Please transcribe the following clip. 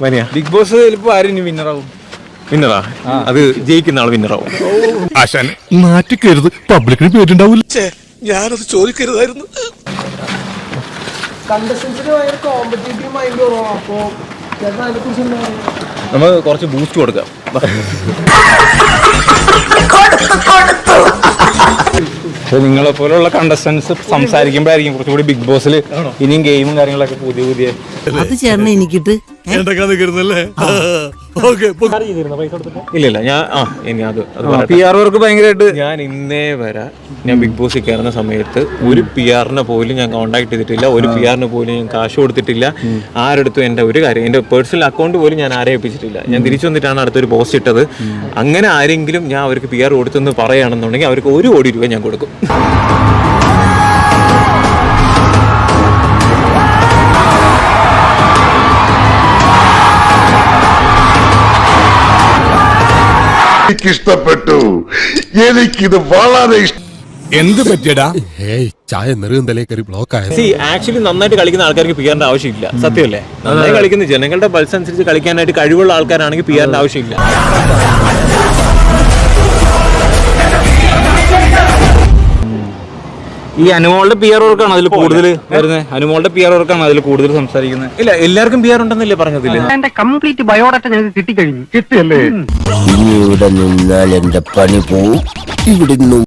Big boss ചിലപ്പോ ആരും വിന്നറാവും. വിന്നറാ? അത് ജയിക്കുന്ന ആൾ വിന്നറാവും. ആശാൻ നാറ്റിക്കരുത്, പബ്ലിക്കിന് പേരുണ്ടാവില്ല. ഞാനത് ചോദിക്കരുതായിരുന്നു. നമ്മൾ കുറച്ച് ബൂസ്റ്റ് കൊടുക്കാം. നിങ്ങളെ പോലുള്ള കണ്ടസ്റ്റൻസ് സംസാരിക്കുമ്പോഴായിരിക്കും കുറച്ചുകൂടി ബിഗ് ബോസിൽ ഇനിയും ഗെയിമും കാര്യങ്ങളൊക്കെ പുതിയ അത് ചേർന്ന് എനിക്കിട്ട് ഇല്ല ഞാൻ PR വർക്ക് ഭയങ്കരമായിട്ട്. ഞാൻ ഇന്നേ വരെ ഞാൻ ബിഗ് ബോസിൽ കയറുന്ന സമയത്ത് ഒരു PR-നെ പോലും ഞാൻ കോൺടാക്ട് ചെയ്തിട്ടില്ല, ഒരു PR-ന് പോലും ഞാൻ കാശ് കൊടുത്തിട്ടില്ല. ആരെടുത്തും എൻ്റെ ഒരു കാര്യം, എൻ്റെ പേഴ്സണൽ അക്കൗണ്ട് പോലും ഞാൻ ആരെ ഏൽപ്പിച്ചിട്ടില്ല. ഞാൻ തിരിച്ചു വന്നിട്ടാണ് അടുത്തൊരു പോസ്റ്റ് ഇട്ടത്. അങ്ങനെ ആരെങ്കിലും ഞാൻ അവർക്ക് PR കൊടുത്തെന്ന് പറയുകയാണെന്നുണ്ടെങ്കിൽ അവർക്ക് 1 കോടി രൂപ ഞാൻ കൊടുക്കും. എനിക്കിഷ്ടപ്പെട്ടു, എനിക്കിത് വളരെ ഇഷ്ടം. എന്ത് പറ്റിയടാ? ചായ നെറുകന്തലേ കയറി ബ്ലോക്ക് ആയത്. ആക്ച്വലി നന്നായിട്ട് കളിക്കുന്ന ആൾക്കാർക്ക് PR-ന്റെ ആവശ്യമില്ല. സത്യമല്ലേ? നന്നായി കളിക്കുന്ന ജനങ്ങളുടെ പൾസ് അനുസരിച്ച് കളിക്കാനായിട്ട് കഴിവുള്ള ആൾക്കാരാണെങ്കിൽ PR-ന്റെ ആവശ്യമില്ല. ഈ അനുമോളുടെ PR വർക്കാണ് അതിൽ കൂടുതൽ വരുന്നത്. അനുമോളുടെ PR വർക്കാണ് അതിൽ കൂടുതൽ സംസാരിക്കുന്നത്. ഇല്ല, എല്ലാവർക്കും PR ഉണ്ടെന്നല്ലേ പറഞ്ഞതില്ല? എന്റെ കംപ്ലീറ്റ് ബയോഡാറ്റ ഞങ്ങൾക്ക് കിട്ടിക്കഴിഞ്ഞു. കിട്ടിയല്ലേ? ഇവിടെ നിന്നാൽ എന്റെ പണി പോവും. ഇവിടെ